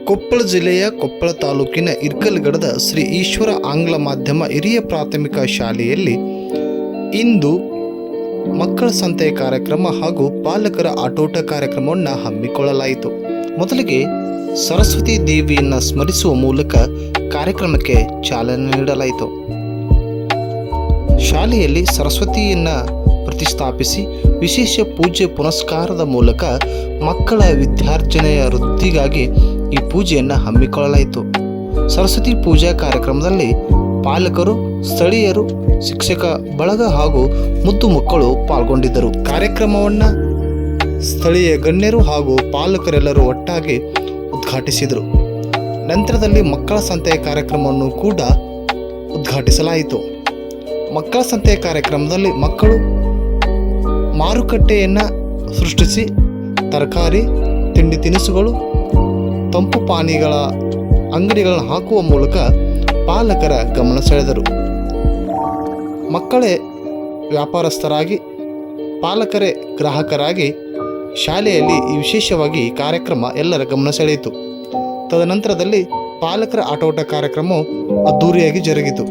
ಕೊಪ್ಪಳ ಜಿಲ್ಲೆಯ ಕೊಪ್ಪಳ ತಾಲೂಕಿನ ಇರ್ಕಲ್ಗಡದ ಶ್ರೀ ಈಶ್ವರ ಆಂಗ್ಲ ಮಾಧ್ಯಮ ಹಿರಿಯ ಪ್ರಾಥಮಿಕ ಶಾಲೆಯಲ್ಲಿ ಇಂದು ಮಕ್ಕಳ ಸಂತೆ ಕಾರ್ಯಕ್ರಮ ಹಾಗೂ ಪಾಲಕರ ಆಟೋಟ ಕಾರ್ಯಕ್ರಮವನ್ನು ಹಮ್ಮಿಕೊಳ್ಳಲಾಯಿತು. ಮೊದಲಿಗೆ ಸರಸ್ವತಿ ದೇವಿಯನ್ನು ಸ್ಮರಿಸುವ ಮೂಲಕ ಕಾರ್ಯಕ್ರಮಕ್ಕೆ ಚಾಲನೆ ನೀಡಲಾಯಿತು. ಶಾಲೆಯಲ್ಲಿ ಸರಸ್ವತಿಯನ್ನು ಪ್ರತಿಷ್ಠಾಪಿಸಿ ವಿಶೇಷ ಪೂಜೆ ಪುನಸ್ಕಾರದ ಮೂಲಕ ಮಕ್ಕಳ ವಿದ್ಯಾರ್ಜನೆಯ ವೃದ್ಧಿಗಾಗಿ ಈ ಪೂಜೆಯನ್ನು ಹಮ್ಮಿಕೊಳ್ಳಲಾಯಿತು. ಸರಸ್ವತಿ ಪೂಜಾ ಕಾರ್ಯಕ್ರಮದಲ್ಲಿ ಪಾಲಕರು, ಸ್ಥಳೀಯರು, ಶಿಕ್ಷಕ ಬಳಗ ಹಾಗೂ ಮುದ್ದು ಮಕ್ಕಳು ಪಾಲ್ಗೊಂಡಿದ್ದರು. ಕಾರ್ಯಕ್ರಮವನ್ನು ಸ್ಥಳೀಯ ಗಣ್ಯರು ಹಾಗೂ ಪಾಲಕರೆಲ್ಲರೂ ಒಟ್ಟಾಗಿ ಉದ್ಘಾಟಿಸಿದರು. ನಂತರದಲ್ಲಿ ಮಕ್ಕಳ ಸಂತೆಯ ಕಾರ್ಯಕ್ರಮವನ್ನು ಕೂಡ ಉದ್ಘಾಟಿಸಲಾಯಿತು. ಮಕ್ಕಳ ಸಂತೆಯ ಕಾರ್ಯಕ್ರಮದಲ್ಲಿ ಮಕ್ಕಳು ಮಾರುಕಟ್ಟೆಯನ್ನು ಸೃಷ್ಟಿಸಿ ತರಕಾರಿ, ತಿಂಡಿ ತಿನಿಸುಗಳು, ತಂಪು ಪಾನೀಯಗಳ ಅಂಗಡಿಗಳನ್ನು ಹಾಕುವ ಮೂಲಕ ಪಾಲಕರ ಗಮನ ಸೆಳೆದರು. ಮಕ್ಕಳೇ ವ್ಯಾಪಾರಸ್ಥರಾಗಿ, ಪಾಲಕರೇ ಗ್ರಾಹಕರಾಗಿ ಶಾಲೆಯಲ್ಲಿ ವಿಶೇಷವಾಗಿ ಕಾರ್ಯಕ್ರಮ ಎಲ್ಲರ ಗಮನ ಸೆಳೆಯಿತು. ತದನಂತರದಲ್ಲಿ ಪಾಲಕರ ಆಟೋಟ ಕಾರ್ಯಕ್ರಮವು ಅದ್ದೂರಿಯಾಗಿ ಜರುಗಿತು.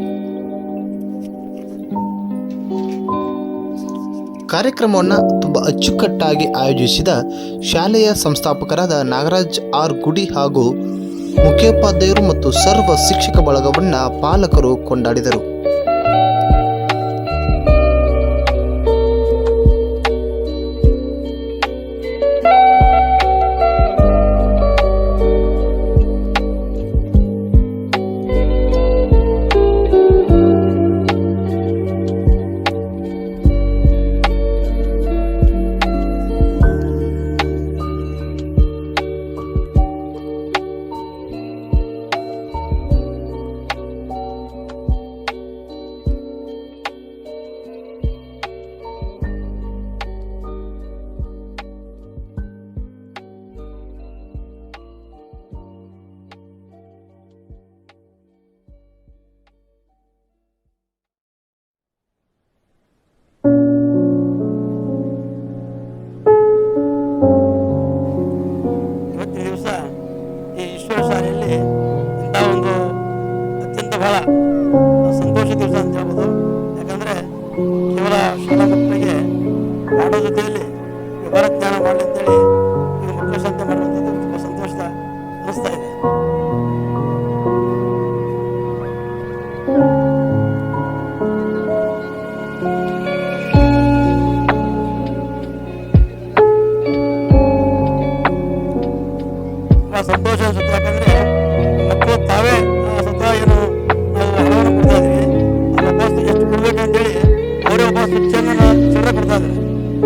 ಕಾರ್ಯಕ್ರಮವನ್ನು ತುಂಬ ಅಚ್ಚುಕಟ್ಟಾಗಿ ಆಯೋಜಿಸಿದ ಶಾಲೆಯ ಸಂಸ್ಥಾಪಕರಾದ ನಾಗರಾಜ್ ಆರ್ ಗುಡಿ ಹಾಗೂ ಮುಖ್ಯೋಪಾಧ್ಯಾಯರು ಮತ್ತು ಸರ್ವ ಶಿಕ್ಷಕ ಬಳಗವನ್ನು ಪಾಲಕರು ಕೊಂಡಾಡಿದರು. ಶಾಲೆಯಲ್ಲಿ ಇಂಥ ಒಂದು ಅತ್ಯಂತ ಬಹಳ ಸಂತೋಷ ದಿವಸ ಅಂತ ಹೇಳ್ಬೋದು. ಯಾಕಂದರೆ ಕೇವಲ ಶಾಲಾ ಮಕ್ಕಳಿಗೆ ಮಾಡೋ ಜೊತೆಯಲ್ಲಿ ವ್ಯವಹಾರ ಜ್ಞಾನ ಮಾಡಲಿ ಅಂತೇಳಿ ಈಗ ಮಕ್ಕಳ ಸಂತೆ ಮಾಡುವಂಥದ್ದು ತುಂಬ ಸಂತೋಷದ ಅನ್ನಿಸ್ತಾ ಇದೆ. ಸಂತೋಷ ಅನ್ಸುತ್ತೆ. ಯಾಕಂದರೆ ಮಕ್ಕಳು ತಾವೇ ಸ್ವತಃ ಏನು ನಾವು ಹಣವನ್ನು ಕೊಡ್ತಾ ಇದ್ದೀವಿ, ಆ ಒಬ್ಬ ಎಷ್ಟು ಕೊಡಬೇಕು ಅಂತೇಳಿ ಅವರೇ ಒಬ್ಬ ಸ್ವಿಚ್ಚನ್ನು ಚಿಲ್ಲರೆ ಕೊಡ್ತಾ ಇದ್ದಾರೆ.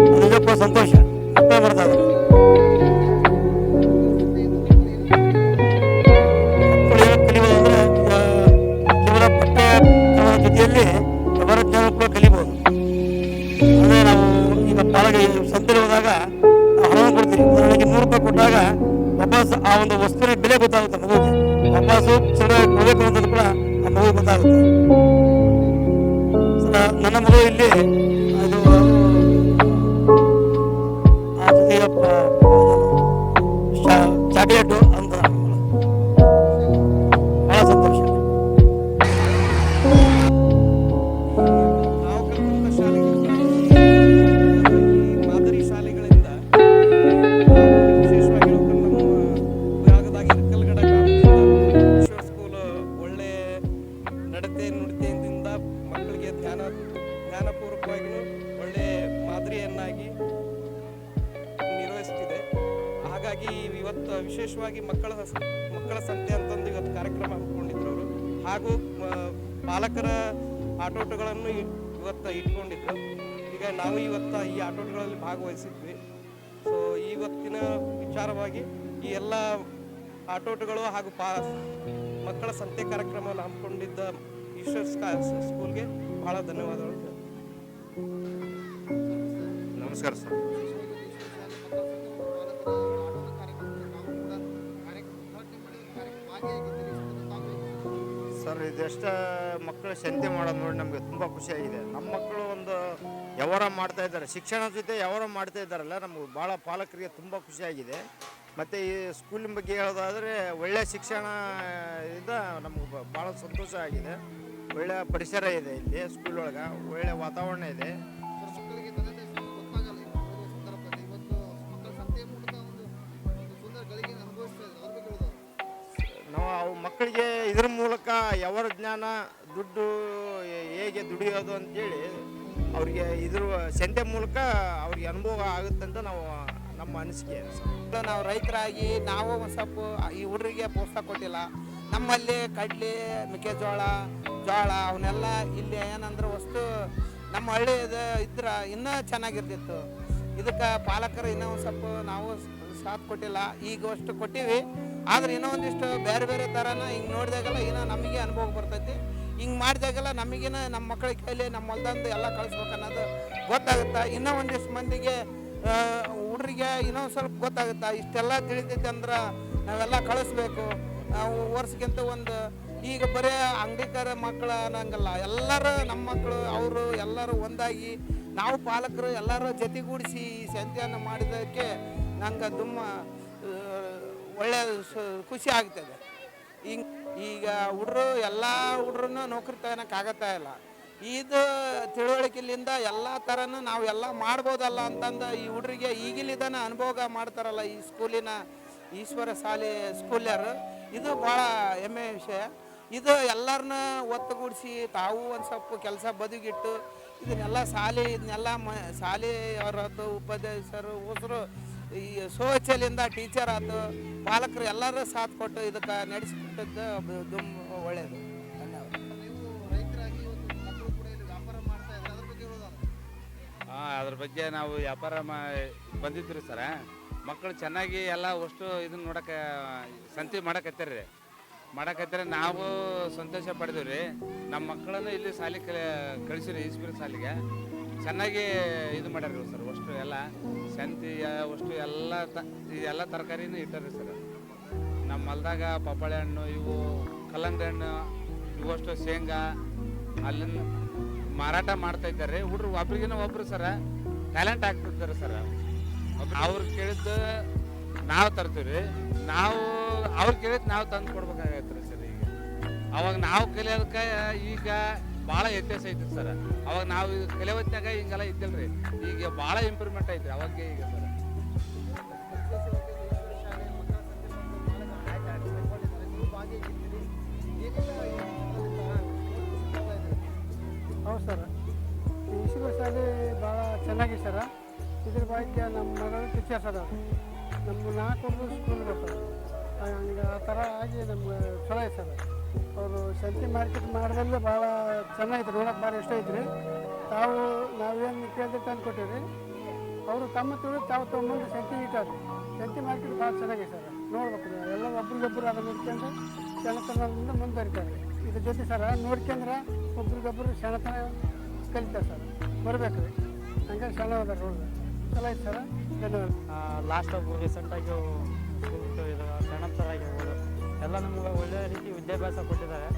ಅದು ನಿಜಕ್ಕೂ ಸಂತೋಷ. ಮಕ್ಕಳು ಬರ್ತಾ ಇದ್ದಾರೆ. ಮಕ್ಕಳು ಏನು ಕಲಿಬೋದು ಅಂದರೆ ಕೇವಲ ಪಠ್ಯ ಜೊತೆಯಲ್ಲಿ ವ್ಯವಹಾರ ಜ್ಞಾನ ಕೂಡ ಕಲಿಬೋದು. ಅಂದರೆ ನಾವು ಈಗ ಪಾಲಗೆ ಸಂತೆಯಲ್ಲಿ ಹೋದಾಗ ನಾವು ಹಣವನ್ನು ಕೊಡ್ತೀವಿ. ಉದಾಹರಣೆಗೆ 100 ರೂಪಾಯಿ ಕೊಟ್ಟಾಗ ವಾಪಸ್ ಆ ಒಂದು ವಸ್ತುವಿನ ಬೆಲೆ ಗೊತ್ತಾಗುತ್ತೆ ಮಗುವಿಗೆ. ವಾಪಸ್ಸು ಚಿಲ್ಲರೆ ಕೊಡಬೇಕು ಅನ್ನೋದು ಕೂಡ ಆ ಮಗುವಿಗೆ ಗೊತ್ತಾಗುತ್ತೆ. ನನ್ನ ಮಗು ಇಲ್ಲಿ ಅದು ಚಾಕ್ಲೇಟು ಅಂತ ಬಹಳ ಸಂತೋಷ. ನಾವು ಕಲಿತ ಶಾಲೆಗಿಂತ ಈ ಮಾದರಿ ಶಾಲೆಗಳಿಂದ ವಿಶೇಷವಾಗಿ ನಮ್ಮ ಭಾಗದಾಗ ಇರ್ಕಲ್ಗಡ ಗ್ರಾಮದಿಂದ ಈಶ್ವರ ಸ್ಕೂಲ್ ಒಳ್ಳೆ ನಡತೆ ನುಡಿತೆಯಿಂದ ಮಕ್ಕಳಿಗೆ ಜ್ಞಾನಪೂರ್ವಕವಾಗಿಯೂ ಒಳ್ಳೆ ಮಾದರಿಯನ್ನಾಗಿ ನಿರ್ವಹಿಸುತ್ತಿದೆ. ಹಾಗಾಗಿ ಇವತ್ತು ವಿಶೇಷವಾಗಿ ಮಕ್ಕಳ ಸಂತೆ ಅಂತಂದು ಇವತ್ತು ಕಾರ್ಯಕ್ರಮ ಹಮ್ಮಿಕೊಂಡಿದ್ರು ಅವರು. ಹಾಗೂ ಪಾಲಕರ ಆಟೋಟಗಳನ್ನು ಇವತ್ತು ಇಟ್ಕೊಂಡಿದ್ರು. ಈಗ ನಾವು ಇವತ್ತು ಈ ಆಟೋಟಗಳಲ್ಲಿ ಭಾಗವಹಿಸಿದ್ವಿ. ಸೊ ಇವತ್ತಿನ ವಿಚಾರವಾಗಿ ಈ ಎಲ್ಲ ಆಟೋಟಗಳು ಹಾಗೂ ಮಕ್ಕಳ ಸಂತೆ ಕಾರ್ಯಕ್ರಮವನ್ನು ಹಮ್ಮಿಕೊಂಡಿದ್ದ ಈಶ್ವರ ಸ್ಕೂಲ್ಗೆ ಬಹಳ ಧನ್ಯವಾದಗಳು. ನಮಸ್ಕಾರ ಸರ್. ಸರ್ ಇದೆಷ್ಟ ಮಕ್ಕಳು ಸಂತೆ ಮಾಡೋದು ನೋಡಿ ನಮಗೆ ತುಂಬ ಖುಷಿಯಾಗಿದೆ. ನಮ್ಮ ಮಕ್ಕಳು ಒಂದು ವ್ಯವಹಾರ ಮಾಡ್ತಾ ಇದ್ದಾರೆ, ಶಿಕ್ಷಣ ಜೊತೆ ವ್ಯವಹಾರ ಮಾಡ್ತಾ ಇದ್ದಾರಲ್ಲ, ನಮಗೆ ಭಾಳ ಪಾಲಕರಿಗೆ ತುಂಬ ಖುಷಿಯಾಗಿದೆ. ಮತ್ತು ಈ ಸ್ಕೂಲಿನ ಬಗ್ಗೆ ಹೇಳೋದಾದರೆ ಒಳ್ಳೆಯ ಶಿಕ್ಷಣ ಇಂದ ನಮಗೆ ಭಾಳ ಸಂತೋಷ ಆಗಿದೆ. ಒಳ್ಳೆಯ ಪರಿಸರ ಇದೆ ಇಲ್ಲಿ ಸ್ಕೂಲ್ ಒಳಗೆ, ಒಳ್ಳೆಯ ವಾತಾವರಣ ಇದೆ. ಮಕ್ಕಳಿಗೆ ತಂದೆ ತಾಯಿ ಗೊತ್ತಾಗಲ್ಲ ಈ ಸಂದರ್ಭದಲ್ಲಿ ಇವತ್ತು ಮಕ್ಕಳ ಸಂತೆ ಮೂಲಕ ಒಂದು ಸುಂದರ ಗಳಿಗೆಯನ್ನು ಅನುಭವಿಸ್ತಾ ಇದ್ದಾರೆ. ಅದ್ರ ಬಗ್ಗೆ ಹೇಳೋದು ನಾವು ಅವು ಮಕ್ಕಳಿಗೆ ಇದ್ರ ಮೂಲಕ ಯಾವ ಜ್ಞಾನ, ದುಡ್ಡು ಹೇಗೆ ದುಡಿಯೋದು ಅಂತೇಳಿ ಅವ್ರಿಗೆ ಇದ್ರ ಸಂತೆ ಮೂಲಕ ಅವ್ರಿಗೆ ಅನುಭವ ಆಗುತ್ತೆ ಅಂತ ನಮ್ಮ ಅನಿಸಿಕೆ ಇದೆ ಸರ್. ನಾವು ರೈತರಾಗಿ ನಾವು ಒಂದು ಸ್ವಲ್ಪ ಈ ಹುಡುಗರಿಗೆ ಪ್ರೋತ್ಸಾಹ ಕೊಟ್ಟಿಲ್ಲ. ನಮ್ಮಲ್ಲಿ ಕಡ್ಲೆ, ಮೆಕ್ಕೆಜೋಳ, ಜೋಳ ಅವನ್ನೆಲ್ಲ ಇಲ್ಲಿ ಏನಂದ್ರೆ ವಸ್ತು ನಮ್ಮ ಹಳ್ಳಿ ಇದ್ರೆ ಇನ್ನೂ ಚೆನ್ನಾಗಿರ್ತಿತ್ತು. ಇದಕ್ಕೆ ಪಾಲಕರು ಇನ್ನೂ ಒಂದು ಸ್ವಲ್ಪ ನಾವು ಸಾಥ್ ಕೊಟ್ಟಿಲ್ಲ. ಈಗ ಅಷ್ಟು ಕೊಟ್ಟಿವಿ, ಆದ್ರೆ ಇನ್ನೂ ಒಂದಿಷ್ಟು ಬೇರೆ ಬೇರೆ ಥರನ ಹಿಂಗೆ ನೋಡಿದಾಗೆಲ್ಲ ಇನ್ನೂ ನಮಗೆ ಅನುಭವ ಬರ್ತೈತಿ. ಹಿಂಗೆ ಮಾಡಿದಾಗೆಲ್ಲ ನಮಗೇನ ನಮ್ಮ ಮಕ್ಕಳ ಕೈಲಿ ನಮ್ಮ ಹೊಲ್ದಂದು ಎಲ್ಲ ಕಳಿಸ್ಬೇಕು ಅನ್ನೋದು ಗೊತ್ತಾಗುತ್ತೆ. ಇನ್ನೂ ಒಂದಿಷ್ಟು ಮಂದಿಗೆ ಹುಡ್ರಿಗೆ ಇನ್ನೂ ಸ್ವಲ್ಪ ಗೊತ್ತಾಗುತ್ತೆ. ಇಷ್ಟೆಲ್ಲ ತಿಳಿತೈತೆ ಅಂದ್ರೆ ನಾವೆಲ್ಲ ಕಳಿಸ್ಬೇಕು. ನಾವು ವರ್ಷಕ್ಕಿಂತ ಒಂದು ಈಗ ಬರೀ ಅಂಗಡಿಕರ ಮಕ್ಕಳು ಅನ್ನಂಗಲ್ಲ, ಎಲ್ಲರೂ ನಮ್ಮ ಮಕ್ಕಳು ಅವರು ಎಲ್ಲರೂ ಒಂದಾಗಿ ನಾವು ಪಾಲಕರು ಎಲ್ಲರೂ ಜೊತೆಗೂಡಿಸಿ ಈ ಸಂತೆಯನ್ನು ಮಾಡಿದ್ದಕ್ಕೆ ನಂಗೆ ತುಂಬ ಒಳ್ಳೆಯ ಖುಷಿ ಆಗ್ತದೆ. ಈಗ ಹುಡ್ರು ಎಲ್ಲ ಹುಡ್ರನ್ನು ನೌಕರಿ ತಗೊಳಕ್ಕಾಗತ್ತಾ ಇಲ್ಲ. ಇದು ತಿಳುವಳಿಕೆಯಿಂದ ಎಲ್ಲ ಥರನೂ ನಾವು ಎಲ್ಲ ಮಾಡ್ಬೋದಲ್ಲ ಅಂತಂದು ಈ ಹುಡ್ರಿಗೆ ಈಗಿಲಿದನ ಅನುಭವ ಮಾಡ್ತಾರಲ್ಲ ಈ ಸ್ಕೂಲಿನ ಈಶ್ವರ ಶಾಲೆ ಸ್ಕೂಲ್ಯರು, ಇದು ಭಾಳ ಹೆಮ್ಮೆ ವಿಷಯ. ಇದು ಎಲ್ಲರನ್ನ ಒತ್ತುಗೂಡಿಸಿ ತಾವು ಒಂದು ಸ್ವಲ್ಪ ಕೆಲಸ ಬದಿಗಿಟ್ಟು ಇದನ್ನೆಲ್ಲ ಇದನ್ನೆಲ್ಲ ಶಾಲೆಯವರದ್ದು ಉಪಾಧ್ಯಾಯರು ಉಸಿರು ಈ ಶೋಚಲಿಂದ ಟೀಚರ್ ಆಯ್ತು ಪಾಲಕರು ಎಲ್ಲರೂ ಸಾಥ್ ಕೊಟ್ಟು ಇದಕ್ಕೆ ನಡೆಸಿಕೊಟ್ಟದ್ದು ತುಂಬ ಒಳ್ಳೆಯದು. ಧನ್ಯವಾದ. ನೀವು ರೈತರಾಗಿ ಇವತ್ತು ಮಕ್ಕಳು ಕೂಡ ಇಲ್ಲಿ ವ್ಯಾಪಾರ ಮಾಡ್ತಾ ಇದ್ದಾರೆ, ಅದ್ರ ಬಗ್ಗೆ ಹೇಳೋದು ಅದ್ರ ಬಗ್ಗೆ ನಾವು ವ್ಯಾಪಾರ ಬಂದಿದ್ರಿ ಸರ. ಮಕ್ಕಳು ಚೆನ್ನಾಗಿ ಎಲ್ಲ ಅಷ್ಟು ಇದನ್ನ ನೋಡಕ್ಕೆ ಸಂತೆ ಮಾಡಕತ್ತಾರೆ ನಾವು ಸಂತೋಷ ಪಡೆದಿವಿ ರೀ. ನಮ್ಮ ಮಕ್ಕಳನ್ನು ಇಲ್ಲಿ ಶಾಲೆ ಕಳಿಸಿರಿ ಈಶ್ವರ ಶಾಲೆಗೆ. ಚೆನ್ನಾಗಿ ಇದು ಮಾಡ್ಯಾರ ಸರ್. ಅಷ್ಟು ಎಲ್ಲ ಸಂತೆ ಅಷ್ಟು ಎಲ್ಲ ತರಕಾರಿನೂ ಇಟ್ಟಾರೆ ಸರ್. ನಮ್ಮ ಹೊಲ್ದಾಗ ಪಪ್ಪಾಳೆ ಹಣ್ಣು, ಇವು ಕಲ್ಲಂಗಡಿ ಹಣ್ಣು, ಇವಷ್ಟು ಶೇಂಗಾ ಅಲ್ಲಿಂದ ಮಾರಾಟ ಮಾಡ್ತಾ ಇದ್ದಾರೆ. ಹುಡ್ರು ಒಬ್ರಿಗಿನ ಸರ ಟ್ಯಾಲೆಂಟ್ ಆಗ್ತಿದ್ದಾರೆ ಸರ್. ಅವ್ರು ಕೇಳಿದ್ದು ನಾವು ತರ್ತೀವಿ, ಅವ್ರು ಕೇಳಿದ್ದು ನಾವು ತಂದು ಕೊಡ್ಬೇಕಾಗತ್ತೆ ರೀ ಸರ್. ಈಗ ಅವಾಗ ನಾವು ಕಲಿಯೋದಕ್ಕೆ ಈಗ ಭಾಳ ವ್ಯತ್ಯಾಸ ಐತಿ ಸರ್. ಅವಾಗ ನಾವು ಕಲಿಯೋತ್ನಾಗ ಹಿಂಗೆಲ್ಲ ಇದ್ದಿಲ್ರಿ, ಈಗ ಭಾಳ ಇಂಪ್ರೂವ್ಮೆಂಟ್ ಐತ್ರಿ ಅವಾಗ ಈಗ ಸರ್. ಹೌದು ಸರ್, ಈಶ್ವರ ಶಾಲೆ ಭಾಳ ಚೆನ್ನಾಗಿದೆ ಸರ. ಇದ್ರ ಬಗ್ಗೆ ನಮ್ಮ ಮಗಳು ಟೀಚರ್ಸ್ ಅದಾವೆ. ನಮ್ಮ 4 ಸ್ಕೂಲ್ ಬರ್ತಾರೆ. ಹಂಗೆ ಆ ಥರ ಆಗಿ ನಮ್ಗೆ ಚಲೋ ಐತೆ ಸರ್. ಅವರು ಸಂತೆ ಮಾರ್ಕೆಟ್ ಮಾಡಿದ್ರೆ ಭಾಳ ಚೆನ್ನಾಗಿತ್ತು, ನೋಡೋಕೆ ಭಾಳ ಇಷ್ಟ ಐತ್ರಿ. ನಾವೇನು ಕೇಳಿದ್ರೆ ತಂದು ಕೊಟ್ಟಿವಿ. ಅವರು ತಮ್ಮ ತಿಳಿದು ತಾವು ತೊಗೊಂಬಂದು ಸಂತೆ ಇಟ್ಟಾರೆ. ಸಂತೆ ಮಾರ್ಕೆಟ್ ಭಾಳ ಚೆನ್ನಾಗಿದೆ ಸರ್. ನೋಡ್ಬೇಕು ಎಲ್ಲ ಒಬ್ರಿಗೊಬ್ಬರು ಅದನ್ನು ನೋಡ್ಕೊಂಡು ಸೆಣತನದಿಂದ ಮುಂದುವರಿತಾರೆ. ಇದ್ರ ಜೊತೆ ಸರ ನೋಡ್ಕೊಂಡ್ರೆ ಒಬ್ರಿಗೊಬ್ಬರು ಸೆಣತನ ಕಲಿತಾರೆ ಸರ್. ಬರಬೇಕು ರೀ, ಹಂಗೆ ಸಣ್ಣ ಹೋದಾರ ನೋಡ್ರಿ ಚಲೋ ಐತೆ ಸರ. ಧನ್ಯವಾದ. ಲಾಸ್ಟ್ ರೀಸೆಂಟಾಗಿ ಇದು ಸೆಣಂತರಾಗಿರ್ಬೋದು ಎಲ್ಲ ನಮಗೆ ಒಳ್ಳೆಯ ರೀತಿ ವಿದ್ಯಾಭ್ಯಾಸ ಕೊಟ್ಟಿದ್ದಾರೆ.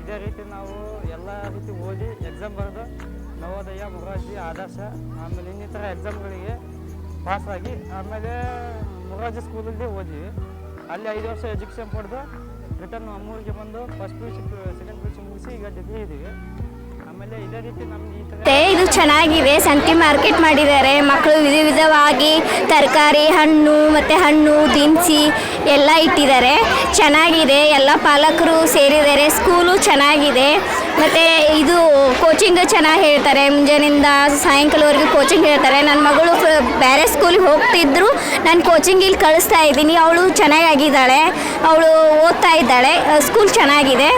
ಇದೇ ರೀತಿ ನಾವು ಎಲ್ಲ ರೀತಿ ಓದಿ ಎಕ್ಸಾಮ್ ಬರೆದು ನವೋದಯ, ಮೊರಾರ್ಜಿ, ಆದರ್ಶ ಆಮೇಲೆ ಇನ್ನಿತರ ಎಕ್ಸಾಮ್ಗಳಿಗೆ ಪಾಸಾಗಿ ಆಮೇಲೆ ಮೊರಾರ್ಜಿ ಸ್ಕೂಲಲ್ಲಿ ಓದಿವಿ. ಅಲ್ಲಿ 5 ವರ್ಷ ಎಜುಕೇಷನ್ ಪಡೆದು ರಿಟರ್ನ್ ನಮ್ಮೂರಿಗೆ ಬಂದು ಫಸ್ಟ್ PUC ಸೆಕೆಂಡ್ PUC ಮುಗಿಸಿ ಈಗ ಡಿಗ್ರಿ ಇದ್ದೀವಿ. ಆಮೇಲೆ ಇದೇ ರೀತಿ ನಮ್ಗೆ ಈ ಥರ ಇದು ಚೆನ್ನಾಗಿದೆ. ಸಂತೆ ಮಾರ್ಕೆಟ್ ಮಾಡಿದ್ದಾರೆ. ಮಕ್ಕಳು ವಿಧವಾಗಿ ತರಕಾರಿ, ಹಣ್ಣು ದಿನಸಿ ಎಲ್ಲ ಇಟ್ಟಿದ್ದಾರೆ. ಚೆನ್ನಾಗಿದೆ. ಎಲ್ಲ ಪಾಲಕರು ಸೇರಿದ್ದಾರೆ. ಸ್ಕೂಲು ಚೆನ್ನಾಗಿದೆ. ಮತ್ತು ಇದು ಕೋಚಿಂಗ್ ಚೆನ್ನಾಗಿ ಹೇಳ್ತಾರೆ. ಮುಂಜಾನೆಯಿಂದ ಸಾಯಂಕಾಲವರೆಗೂ ಕೋಚಿಂಗ್ ಹೇಳ್ತಾರೆ. ನನ್ನ ಮಗಳು ಬೇರೆ ಸ್ಕೂಲಿಗೆ ಹೋಗ್ತಿದ್ರು, ನಾನು ಕೋಚಿಂಗ್ ಇಲ್ಲಿ ಕಳಿಸ್ತಾ ಇದ್ದೀನಿ. ಅವಳು ಚೆನ್ನಾಗಿದ್ದಾಳೆ, ಅವಳು ಓದ್ತಾ ಇದ್ದಾಳೆ. ಸ್ಕೂಲ್ ಚೆನ್ನಾಗಿದೆ.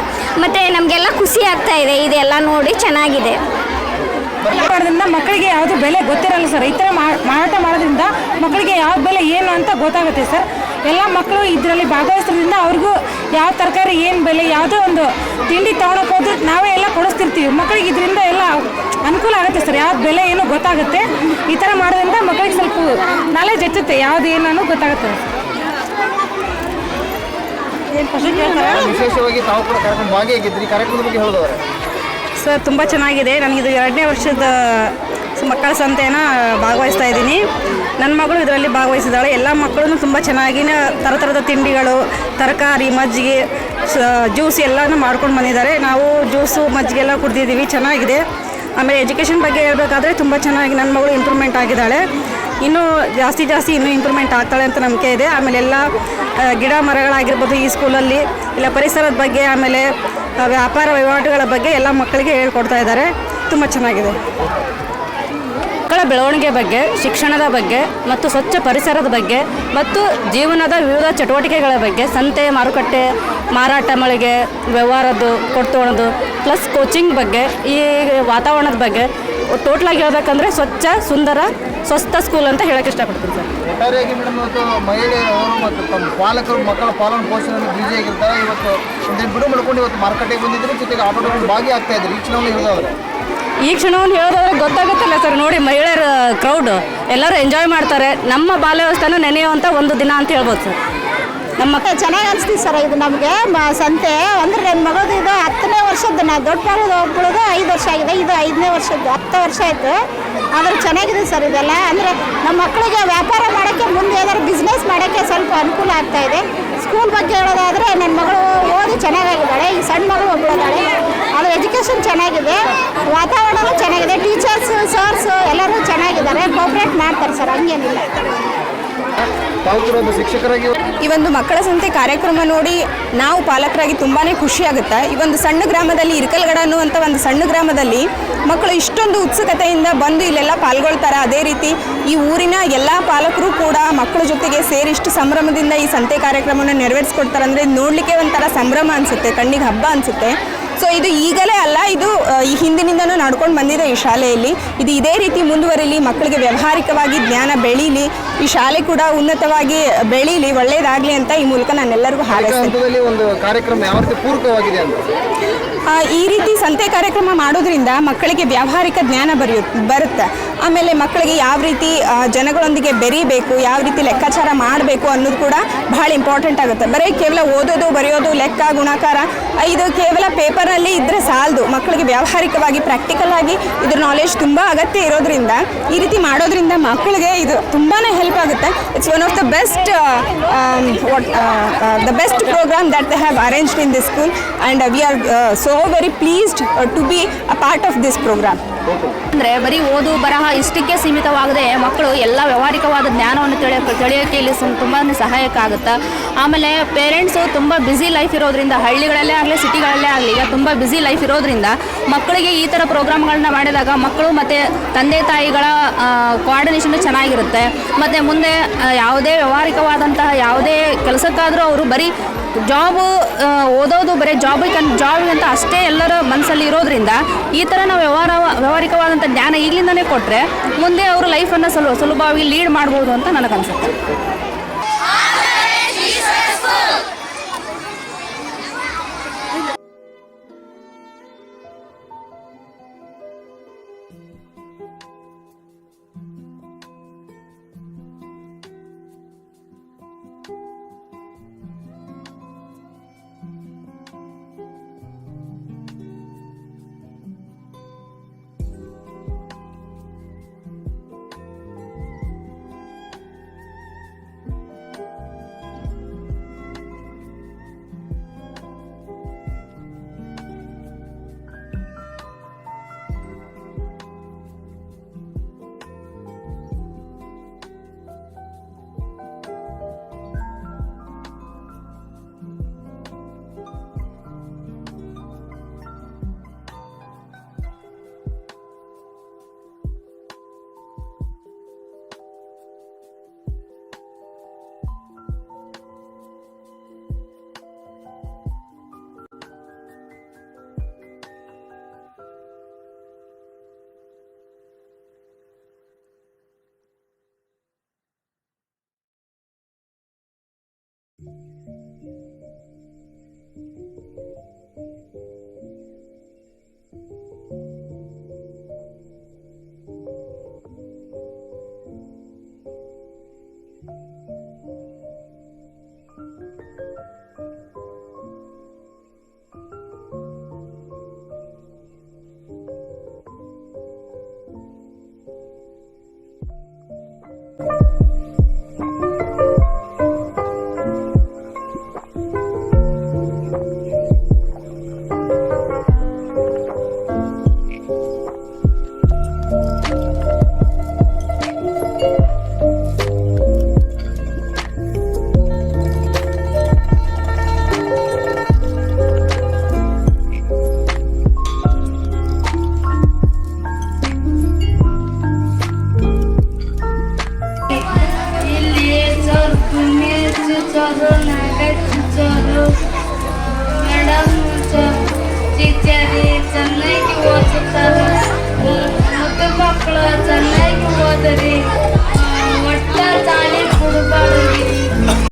ಮತ್ತು ನಮಗೆಲ್ಲ ಖುಷಿ ಆಗ್ತಾ ಇದೆ ಇದೆಲ್ಲ ನೋಡಿ, ಚೆನ್ನಾಗಿದೆ. ಮಾಡೋದ್ರಿಂದ ಮಕ್ಕಳಿಗೆ ಯಾವುದು ಬೆಲೆ ಗೊತ್ತಿರಲ್ಲ ಸರ್. ಈ ಥರ ಮಾರಾಟ ಮಾಡೋದ್ರಿಂದ ಮಕ್ಕಳಿಗೆ ಯಾವ ಬೆಲೆ ಏನು ಅಂತ ಗೊತ್ತಾಗುತ್ತೆ ಸರ್. ಎಲ್ಲ ಮಕ್ಕಳು ಇದರಲ್ಲಿ ಭಾಗವಹಿಸೋದ್ರಿಂದ ಅವ್ರಿಗೂ ಯಾವ ತರಕಾರಿ ಏನು ಬೆಲೆ, ಯಾವುದೋ ಒಂದು ತಿಂಡಿ ತೊಗೊಳಕ್ಕೆ ಹೋದ್ರೆ ನಾವೇ ಎಲ್ಲ ಕೊಡಿಸ್ತಿರ್ತೀವಿ. ಮಕ್ಕಳಿಗೆ ಇದರಿಂದ ಎಲ್ಲ ಅನುಕೂಲ ಆಗುತ್ತೆ ಸರ್. ಯಾವ್ದು ಬೆಲೆ ಏನು ಗೊತ್ತಾಗುತ್ತೆ. ಈ ಥರ ಮಾಡೋದ್ರಿಂದ ಮಕ್ಕಳಿಗೆ ಸ್ವಲ್ಪ ನಾಲೆಜ್ ಹೆಚ್ಚುತ್ತೆ, ಯಾವ್ದು ಏನು ಗೊತ್ತಾಗುತ್ತೆ. ಏನು ಕ್ವಶನ್ ಕೇಳ್ತಾರೆ? ವಿಶೇಷವಾಗಿ ತಾವು ಕೂಡ ಕಾರ್ಯಕ್ರಮ ಭಾಗಿಯಾಗಿದ್ರಿ, ಕಾರ್ಯಕ್ರಮದ ಬಗ್ಗೆ ಹೇಳೋದವ್ರೆ ಸರ್ ತುಂಬ ಚೆನ್ನಾಗಿದೆ. ನನಗಿದು 2ನೇ ವರ್ಷದ ಮಕ್ಕಳ ಸಂತೆನ ಭಾಗವಹಿಸ್ತಾ ಇದ್ದೀನಿ. ನನ್ನ ಮಗಳು ಇದರಲ್ಲಿ ಭಾಗವಹಿಸಿದ್ದಾಳೆ. ಎಲ್ಲ ಮಕ್ಕಳು ತುಂಬ ಚೆನ್ನಾಗಿ ಥರದ ತಿಂಡಿಗಳು, ತರಕಾರಿ, ಮಜ್ಜಿಗೆ, ಜ್ಯೂಸ್ ಎಲ್ಲನೂ ಮಾಡ್ಕೊಂಡು ಬಂದಿದ್ದಾರೆ. ನಾವು ಜ್ಯೂಸು ಮಜ್ಜಿಗೆ ಎಲ್ಲ ಕುಡ್ದಿದ್ದೀವಿ, ಚೆನ್ನಾಗಿದೆ. ಆಮೇಲೆ ಎಜುಕೇಷನ್ ಬಗ್ಗೆ ಹೇಳಬೇಕಾದ್ರೆ ತುಂಬ ಚೆನ್ನಾಗಿ ನನ್ನ ಮಗಳು ಇಂಪ್ರೂವ್ಮೆಂಟ್ ಆಗಿದ್ದಾಳೆ. ಇನ್ನೂ ಜಾಸ್ತಿ ಇನ್ನೂ ಇಂಪ್ರೂವ್ಮೆಂಟ್ ಆಗ್ತಾಳೆ ಅಂತ ನಂಬಿಕೆ ಇದೆ. ಆಮೇಲೆ ಎಲ್ಲ ಗಿಡ ಮರಗಳಾಗಿರ್ಬೋದು ಈ ಸ್ಕೂಲಲ್ಲಿ, ಇಲ್ಲ ಪರಿಸರದ ಬಗ್ಗೆ, ಆಮೇಲೆ ವ್ಯಾಪಾರ ವಹಿವಾಟುಗಳ ಬಗ್ಗೆ ಎಲ್ಲ ಮಕ್ಕಳಿಗೆ ಹೇಳ್ಕೊಡ್ತಾ ಇದ್ದಾರೆ. ತುಂಬ ಚೆನ್ನಾಗಿದೆ. ಮಕ್ಕಳ ಬೆಳವಣಿಗೆ ಬಗ್ಗೆ, ಶಿಕ್ಷಣದ ಬಗ್ಗೆ ಮತ್ತು ಸ್ವಚ್ಛ ಪರಿಸರದ ಬಗ್ಗೆ ಮತ್ತು ಜೀವನದ ವಿವಿಧ ಚಟುವಟಿಕೆಗಳ ಬಗ್ಗೆ, ಸಂತೆ, ಮಾರುಕಟ್ಟೆ, ಮಾರಾಟ ಮಳಿಗೆ, ವ್ಯವಹಾರದ್ದು, ಕೊಡ್ತೋಣದು, ಪ್ಲಸ್ ಕೋಚಿಂಗ್ ಬಗ್ಗೆ, ಈ ವಾತಾವರಣದ ಬಗ್ಗೆ ಟೋಟ್ಲಾಗಿ ಹೇಳ್ಬೇಕಂದ್ರೆ ಸ್ವಚ್ಛ, ಸುಂದರ, ಸ್ವಸ್ಥ ಸ್ಕೂಲ್ ಅಂತ ಹೇಳಕ್ಕೆ ಇಷ್ಟಪಡ್ತೀನಿ ಸರ್. ಒಟ್ಟಾರೆಯಾಗಿ ಮೇಡಮ್, ಇವತ್ತು ಮಹಿಳೆಯರು ಮತ್ತು ತಮ್ಮ ಪಾಲಕರು ಮಕ್ಕಳ ಪಾಲನೆ ಪೋಷಣೆಯಲ್ಲಿ ಬ್ಯುಸಿಯಾಗಿರ್ತಾರೆ. ಇವತ್ತು ಒಂದು ಬಿಡು ಮಾಡ್ಕೊಂಡು ಇವತ್ತು ಮಾರುಕಟ್ಟೆಗೆ ಬಂದಿದ್ರು, ಜೊತೆಗೆ ಆಟೋಟಗಳು ಭಾಗಿಯಾಗ್ತಾ ಇದ್ರು. ಈ ಚುನಾವಣೆ ಹೇಳಿದವರು ಈ ಕ್ಷಣವನ್ನು ಹೇಳೋದಾದ್ರೆ ಗೊತ್ತಾಗುತ್ತಲ್ಲ ಸರ್. ನೋಡಿ, ಮಹಿಳೆಯರ ಕ್ರೌಡ್ ಎಲ್ಲರೂ ಎಂಜಾಯ್ ಮಾಡ್ತಾರೆ. ನಮ್ಮ ಬಾಲ್ಯಾವಸ್ಥೆನ ನೆನೆಯುವಂಥ ಒಂದು ದಿನ ಅಂತ ಹೇಳ್ಬೋದು ಸರ್. ನಮ್ಮ ಚೆನ್ನಾಗಿ ಅನಿಸ್ತೀವಿ ಸರ್. ಇದು ನಮಗೆ ಸಂತೆ ಅಂದರೆ ನನ್ನ ಮಗಳದು ಇದು 10ನೇ ವರ್ಷದ್ದು. ನಾ ದೊಡ್ಡ ಮಗಳದು ಒಬ್ಬಳದು 5 ವರ್ಷ ಆಗಿದೆ, ಇದು 5ನೇ ವರ್ಷದ್ದು. 10 ವರ್ಷ ಆಯಿತು. ಆದರೆ ಚೆನ್ನಾಗಿದೆ ಸರ್ ಇದೆಲ್ಲ. ಅಂದರೆ ನಮ್ಮ ಮಕ್ಕಳಿಗೆ ವ್ಯಾಪಾರ ಮಾಡೋಕ್ಕೆ, ಮುಂದೆ ಏನಾದ್ರು ಬಿಸ್ನೆಸ್ ಮಾಡೋಕ್ಕೆ ಸ್ವಲ್ಪ ಅನುಕೂಲ ಆಗ್ತಾ ಇದೆ. ಸ್ಕೂಲ್ ಬಗ್ಗೆ ಹೇಳೋದಾದರೆ ನನ್ನ ಮಗಳು ಓದಿ ಚೆನ್ನಾಗಿದ್ದಾಳೆ. ಈ ಸಣ್ಣ ಮಗಳು ಒಬ್ಬಳಿದ್ದಾಳೆ. ಅದು ಎಜುಕೇಷನ್ ಚೆನ್ನಾಗಿದೆ, ವಾತಾವರಣನೂ ಚೆನ್ನಾಗಿದೆ, ಟೀಚರ್ಸು, ಸರ್ಸು ಎಲ್ಲರೂ ಚೆನ್ನಾಗಿದ್ದಾರೆ, ಕೋಪ್ರೇಟ್ ಮಾಡ್ತಾರೆ ಸರ್, ಹಂಗೇನಿಲ್ಲ. ತಾವು ಕೂಡ ಒಬ್ಬ ಶಿಕ್ಷಕರಾಗಿ ಈ ಒಂದು ಮಕ್ಕಳ ಸಂತೆ ಕಾರ್ಯಕ್ರಮ ನೋಡಿ ನಾವು ಪಾಲಕರಾಗಿ ತುಂಬಾ ಖುಷಿಯಾಗುತ್ತೆ. ಈ ಒಂದು ಸಣ್ಣ ಗ್ರಾಮದಲ್ಲಿ, ಇರ್ಕಲ್ಗಡ ಅನ್ನುವಂಥ ಒಂದು ಸಣ್ಣ ಗ್ರಾಮದಲ್ಲಿ ಮಕ್ಕಳು ಇಷ್ಟೊಂದು ಉತ್ಸುಕತೆಯಿಂದ ಬಂದು ಇಲ್ಲೆಲ್ಲ ಪಾಲ್ಗೊಳ್ತಾರೆ. ಅದೇ ರೀತಿ ಈ ಊರಿನ ಎಲ್ಲ ಪಾಲಕರು ಕೂಡ ಮಕ್ಕಳ ಜೊತೆಗೆ ಸೇರಿ ಇಷ್ಟು ಸಂಭ್ರಮದಿಂದ ಈ ಸಂತೆ ಕಾರ್ಯಕ್ರಮವನ್ನು ನೆರವೇರಿಸ್ಕೊಡ್ತಾರೆ. ಅಂದರೆ ನೋಡಲಿಕ್ಕೆ ಒಂಥರ ಸಂಭ್ರಮ ಅನಿಸುತ್ತೆ, ಕಣ್ಣಿಗೆ ಹಬ್ಬ ಅನಿಸುತ್ತೆ. ಸೊ ಇದು ಈಗಲೇ ಅಲ್ಲ, ಇದು ಈ ಹಿಂದಿನಿಂದನೂ ನಡ್ಕೊಂಡು ಬಂದಿದೆ ಈ ಶಾಲೆಯಲ್ಲಿ. ಇದು ಇದೇ ರೀತಿ ಮುಂದುವರಿಲಿ, ಮಕ್ಕಳಿಗೆ ವ್ಯಾವಹಾರಿಕವಾಗಿ ಜ್ಞಾನ ಬೆಳೀಲಿ, ಈ ಶಾಲೆ ಕೂಡ ಉನ್ನತವಾಗಿ ಬೆಳೀಲಿ, ಒಳ್ಳೆಯದಾಗಲಿ ಅಂತ ಈ ಮೂಲಕ ನಾನೆಲ್ಲರಿಗೂ ಹಾರೈಸ್ತೀನಿ. ಒಂದು ಕಾರ್ಯಕ್ರಮ ಯಾವ ರೀತಿ ಪೂರಕವಾಗಿದೆ ಅಂತ ಈ ರೀತಿ ಸಂತೆ ಕಾರ್ಯಕ್ರಮ ಮಾಡೋದ್ರಿಂದ ಮಕ್ಕಳಿಗೆ ವ್ಯಾವಹಾರಿಕ ಜ್ಞಾನ ಬರುತ್ತೆ. ಆಮೇಲೆ ಮಕ್ಕಳಿಗೆ ಯಾವ ರೀತಿ ಜನಗಳೊಂದಿಗೆ ಬೆರೀಬೇಕು, ಯಾವ ರೀತಿ ಲೆಕ್ಕಾಚಾರ ಮಾಡಬೇಕು ಅನ್ನೋದು ಕೂಡ ಬಹಳ ಇಂಪಾರ್ಟೆಂಟ್ ಆಗುತ್ತೆ. ಬರೀ ಕೇವಲ ಓದೋದು, ಬರೆಯೋದು, ಲೆಕ್ಕ, ಗುಣಾಕಾರ ಇದು ಕೇವಲ ಪೇಪರ್ನಲ್ಲಿ ಇದ್ದರೆ ಸಾಲದು. ಮಕ್ಕಳಿಗೆ ವ್ಯಾವಹಾರಿಕವಾಗಿ, ಪ್ರಾಕ್ಟಿಕಲ್ ಆಗಿ ಇದ್ರ ನಾಲೆಜ್ ತುಂಬ ಅಗತ್ಯ ಇರೋದ್ರಿಂದ ಈ ರೀತಿ ಮಾಡೋದ್ರಿಂದ ಮಕ್ಕಳಿಗೆ ಇದು ತುಂಬಾ ಹೆಲ್ಪ್ ಆಗುತ್ತೆ. It's one of the best program that they have arranged in this school and we are so very pleased to be a part of this program. ಅಂದರೆ ಬರೀ ಓದು ಬರಹ ಇಷ್ಟಕ್ಕೆ ಸೀಮಿತವಾಗದೆ ಮಕ್ಕಳು ಎಲ್ಲ ವ್ಯಾವಹಾರಿಕವಾದ ಜ್ಞಾನವನ್ನು ತಿಳಿಯೋಕ್ಕೆ ಇಲ್ಲಿ ತುಂಬಾ ಸಹಾಯಕ ಆಗುತ್ತೆ. ಆಮೇಲೆ ಪೇರೆಂಟ್ಸು ತುಂಬ ಬ್ಯುಸಿ ಲೈಫ್ ಇರೋದ್ರಿಂದ, ಹಳ್ಳಿಗಳಲ್ಲೇ ಆಗಲಿ ಸಿಟಿಗಳಲ್ಲೇ ಆಗಲಿ ಈಗ ತುಂಬ ಬ್ಯುಸಿ ಲೈಫ್ ಇರೋದ್ರಿಂದ ಮಕ್ಕಳಿಗೆ ಈ ಥರ ಪ್ರೋಗ್ರಾಮ್ಗಳನ್ನ ಮಾಡಿದಾಗ ಮಕ್ಕಳು ಮತ್ತು ತಂದೆ ತಾಯಿಗಳ ಕೋಆರ್ಡಿನೇಷನ್ ಚೆನ್ನಾಗಿರುತ್ತೆ. ಮತ್ತು ಮುಂದೆ ಯಾವುದೇ ವ್ಯಾವಹಾರಿಕವಾದಂತಹ ಯಾವುದೇ ಕೆಲಸಕ್ಕಾದರೂ ಅವರು ಬರೀ ಜಾಬು ಓದೋದು ಬರೀ ಜಾಬಿಗೆ ಅಂತ ಅಷ್ಟೇ ಎಲ್ಲರ ಮನಸ್ಸಲ್ಲಿ ಇರೋದ್ರಿಂದ ಈ ಥರ ನಾವು ವ್ಯಾವಹಾರಿಕವಾದಂಥ ಜ್ಞಾನ ಈಗಲಿಂದನೇ ಕೊಟ್ಟರೆ ಮುಂದೆ ಅವರು ಲೈಫನ್ನು ಸುಲಭವಾಗಿ ಲೀಡ್ ಮಾಡ್ಬೋದು ಅಂತ ನನಗನ್ಸುತ್ತೆ. ಸರು ಮೇಡಮ್ ಟೀಚರಿ ಚೆನ್ನಾಗಿ ಓದಿಸ್ತಾರೆ. ಮತ್ತು ಮಕ್ಕಳು ಚೆನ್ನಾಗಿ ಓದರಿ. ಒಟ್ಟ ತಾಲೀಮ್